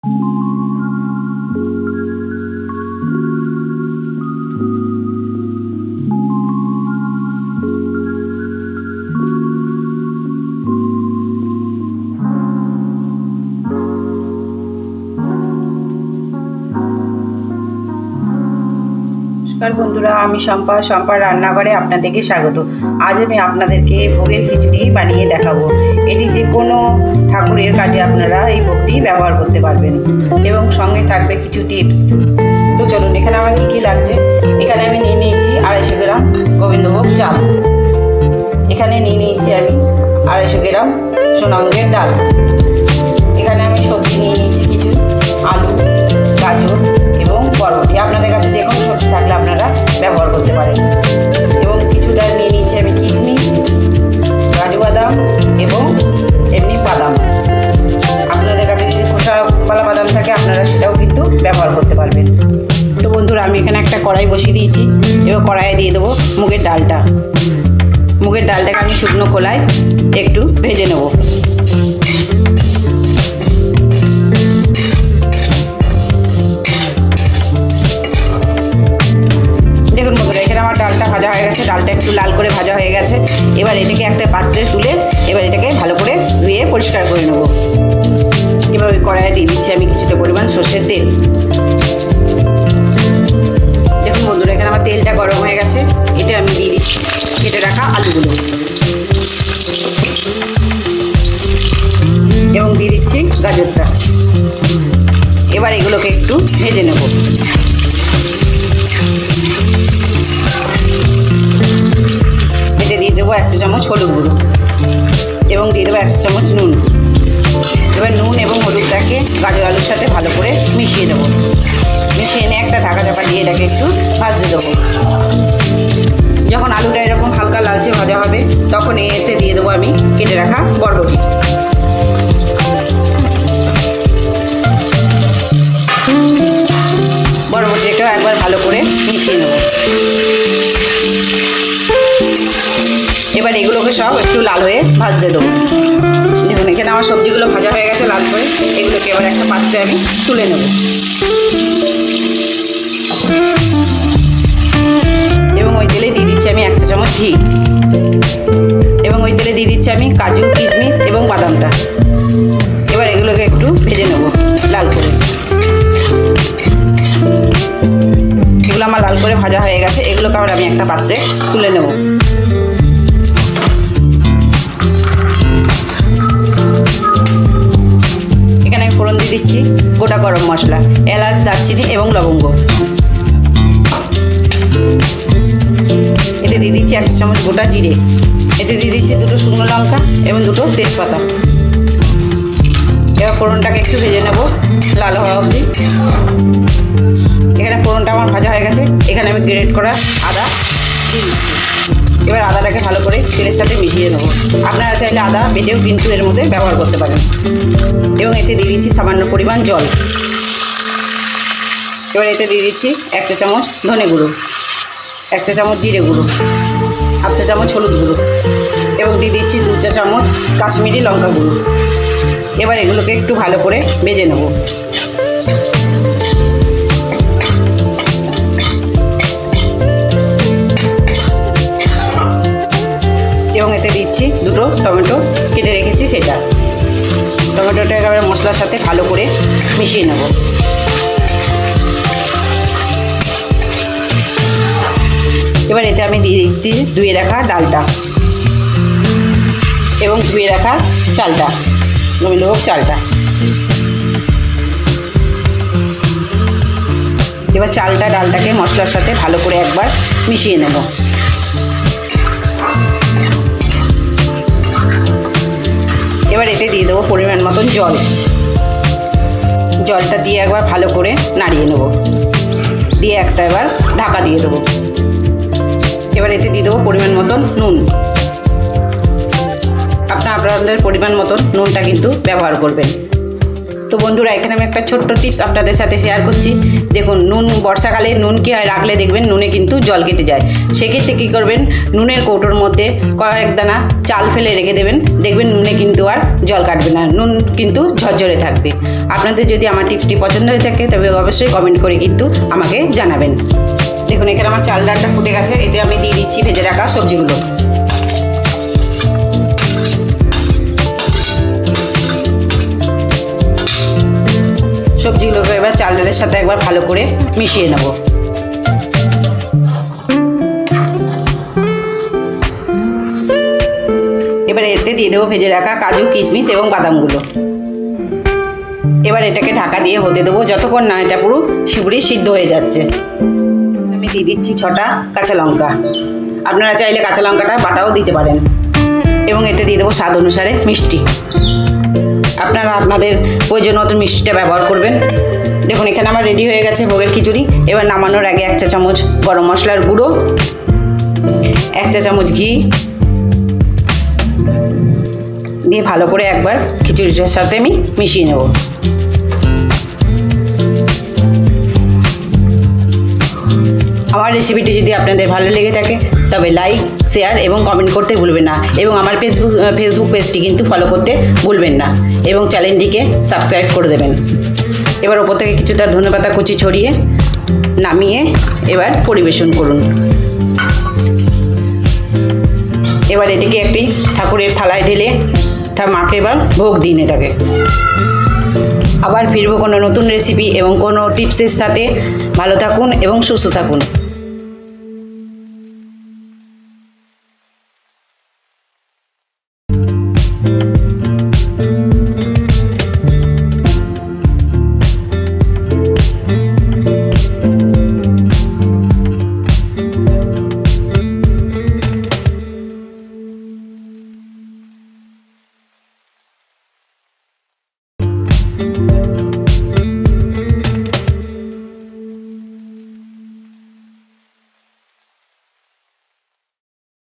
নমস্কার বন্ধুরা, আমি শম্পার রান্নাঘরে আপনাদেরকে স্বাগত। আজ আমি আপনাদেরকে ভোগের খিচুড়ি বানিয়ে দেখাবো। এটি যে কোনো ঠাকুরের কাজে আপনারা এই ভোগটি ব্যবহার করতে পারবেন এবং সঙ্গে থাকবে কিছু টিপস। তো চলুন, এখানে আমার কী কী লাগছে। এখানে আমি নিয়ে নিয়েছি 250 গ্রাম গোবিন্দভোগ চাল। এখানে নিয়ে নিয়েছি আমি 250 গ্রাম সোনামুগের ডাল। এখানে আমি সবজি নিয়ে নিয়েছি কিছু আলু, গাজর এবং বরবটি। আপনাদের কাছে যে কোনো সবজি থাকলে আপনারা ব্যবহার করতে পারেন। এবং কিছুটা নিয়ে নিয়েছি আমি কিশমিশ, কাজু বাদাম এবং এমনি বাদাম। আপনাদের কাছে যদি খোসাওয়ালা বাদাম থাকে আপনারা সেটাও কিন্তু ব্যবহার করতে পারবেন। তো বন্ধুরা, আমি এখানে একটা কড়াই বসিয়ে দিয়েছি। এবার কড়াইয়ে দিয়ে দেবো মুগের ডালটা। মুগের ডালটাকে আমি শুকনো খোলায় একটু ভেজে নেব। দেখুন বন্ধুরা, এখানে আমার ডালটা ভাজা হয়ে গেছে। ডালটা একটু লাল করে ভাজা হয়ে গেছে। এবার এটাকে একটা পাত্রে তুলে এবার এটাকে ভালো করে ধুয়ে পরিষ্কার করে নেব। এবার ওই কড়াইয়ে দিয়ে দিচ্ছি আমি কিছুটা পরিমাণ সর্ষের তেল। দেখুন বন্ধুরা, এখানে আমার তেলটা গরম হয়ে গেছে। এতে আমি দিয়ে দিচ্ছি কেটে রাখা আলুগুলো এবং দিয়ে দিচ্ছি গাজরটা। এবার এগুলোকে একটু ভেজে নেব। এতে দিয়ে দেবো 1 চা চামচ হলুদ গুঁড়ো এবং দিয়ে দেবো 1 চা চামচ নুন। এবার নুন এবং হলুদটাকে গাজর আলুর সাথে ভালো করে মিশিয়ে দেবো। মিশিয়ে এনে একটা ঢাকা দিয়ে এটাকে একটু ভাজতে দেবো। যখন আলুটা এরকম হালকা লালচে ভাজা হবে তখন এতে দিয়ে দেবো আমি কেটে রাখা বরবটি। বরবটিটাও একবার ভালো করে মিশিয়ে নেব। এবার এগুলোকে সব একটু লাল হয়ে ভাজতে দেবো। দেখুন, এখানে আমার সবজিগুলো ভাজা হয়ে গেছে লাল করে। এগুলোকে এবার একটা পাত্রে আমি তুলে নেব এবং ওই তেলে দিয়ে দিচ্ছি আমি 1 চা চামচ ঘি এবং ওই তেলে দিয়ে দিচ্ছি আমি কাজু, কিশমিশ এবং বাদামটা। এবার এগুলোকে একটু ভেজে নেব লাল করে। এগুলো আমার লাল করে ভাজা হয়ে গেছে। এগুলোকে আবার আমি একটা পাত্রে তুলে নেব। এখানে আমি ফোড়ন দিয়ে দিচ্ছি গোটা গরম মশলা, এলাচ, দারচিনি এবং লবঙ্গ। এতে দিয়ে দিচ্ছি 1 চা চামচ গোটা জিরে। এতে দিয়ে দিচ্ছি 2টো শুকনো লঙ্কা এবং 2টো তেজপাতা। এবার ফোড়নটাকে একটু ভেজে নেব লাল হওয়া অবধি। এখানে ফোড়নটা আমার ভাজা হয়ে গেছে। এখানে আমি গ্রেট করা আদা দিয়ে দিচ্ছি। এবার আদাটাকে ভালো করে তেলের সাথে মিশিয়ে নেব। আপনারা চাইলে আদা বেটেও কিন্তু এর মধ্যে ব্যবহার করতে পারেন। এবং এতে দিয়ে দিচ্ছি সামান্য পরিমাণ জল। এবার এতে দিয়ে দিচ্ছি 1 চা চামচ ধনে গুঁড়ো, 1 চা চামচ জিরে গুঁড়ো, 1/2 চা চামচ হলুদ গুঁড়ো এবং দিয়ে দিচ্ছি 2 চা চামচ কাশ্মীরি লঙ্কা গুঁড়ো। এবার এগুলোকে একটু ভালো করে ভেজে নেব। এবং এতে দিচ্ছি 2টো টমেটো কেটে রেখেছি সেটা। টমেটোটা একেবারে মশলার সাথে ভালো করে মিশিয়ে নেব। এবার এতে আমি দিয়ে দিচ্ছি ধুয়ে রাখা ডালটা এবং ধুয়ে রাখা চালটা, গোবিন্দভোগ চালটা। এবার চালটা ডালটাকে মশলার সাথে ভালো করে একবার মিশিয়ে নেব। এবার এতে দিয়ে দেবো পরিমাণ মতন জল। জলটা দিয়ে একবার ভালো করে নাড়িয়ে নেব। দিয়ে একটা এবার ঢাকা দিয়ে দেবো। এবার এতে দিয়ে দেবো পরিমাণ মতন নুন। আপনাদের পরিমাণ মতন নুনটা কিন্তু ব্যবহার করবেন। তো বন্ধুরা, এখানে আমি একটা ছোট্ট টিপস আপনাদের সাথে শেয়ার করছি। দেখুন, নুন বর্ষাকালে নুন কি হয়, রাখলে দেখবেন নুনে কিন্তু জল কেটে যায়। সেক্ষেত্রে কী করবেন, নুনের কৌটোর মধ্যে কয়েক দানা চাল ফেলে রেখে দেবেন, দেখবেন নুনে কিন্তু আর জল কাটবে না, নুন কিন্তু ঝরঝরে থাকবে। আপনাদের যদি আমার টিপসটি পছন্দ হয়ে থাকে তবে অবশ্যই কমেন্ট করে কিন্তু আমাকে জানাবেন। দেখুন, এখানে আমার চাল ডালটা ফুটে গেছে, এতে আমি দিয়ে দিচ্ছি ভেজে রাখা সবজিগুলো। সবজিগুলোকে এবার চাল ডালের সাথে একবার ভালো করে মিশিয়ে নেব। এবার এতে দিয়ে দেবো ভেজে রাখা কাজু, কিশমিশ এবং বাদামগুলো। এবার এটাকে ঢাকা দিয়ে হতে দেবো যতক্ষণ না এটা পুরো শিবড়ি সিদ্ধ হয়ে যাচ্ছে। আমি দিয়ে দিচ্ছি 6টা কাঁচা লঙ্কা, আপনারা চাইলে কাঁচা লঙ্কাটা বাটাও দিতে পারেন। এবং এতে দিয়ে দেবো স্বাদ অনুসারে মিষ্টি, আপনারা আপনাদের প্রয়োজন মতো মিষ্টিটা ব্যবহার করবেন। দেখুন, এখানে আমার রেডি হয়ে গেছে ভোগের খিচুড়ি। এবার নামানোর আগে 1 চা চামচ গরম মশলার গুঁড়ো, 1 চা চামচ ঘি দিয়ে ভালো করে একবার খিচুড়িটার সাথে আমি মিশিয়ে নেব। আমার রেসিপিটি যদি আপনাদের ভালো লেগে থাকে তবে লাইক, শেয়ার এবং কমেন্ট করতে ভুলবেন না, এবং আমার ফেসবুক পেজটি কিন্তু ফলো করতে ভুলবেন না, এবং চ্যানেলটিকে সাবস্ক্রাইব করে দেবেন। এবার ওপর থেকে কিছুটা ধনেপাতা কুচি ছড়িয়ে নামিয়ে এবার পরিবেশন করুন। এবার এটিকে একটি ঠাকুরের থালায় ঢেলে মাকে এবার ভোগ দিন এটাকে। আবার ফিরবো কোনো নতুন রেসিপি এবং কোনো টিপসের সাথে। ভালো থাকুন এবং সুস্থ থাকুন।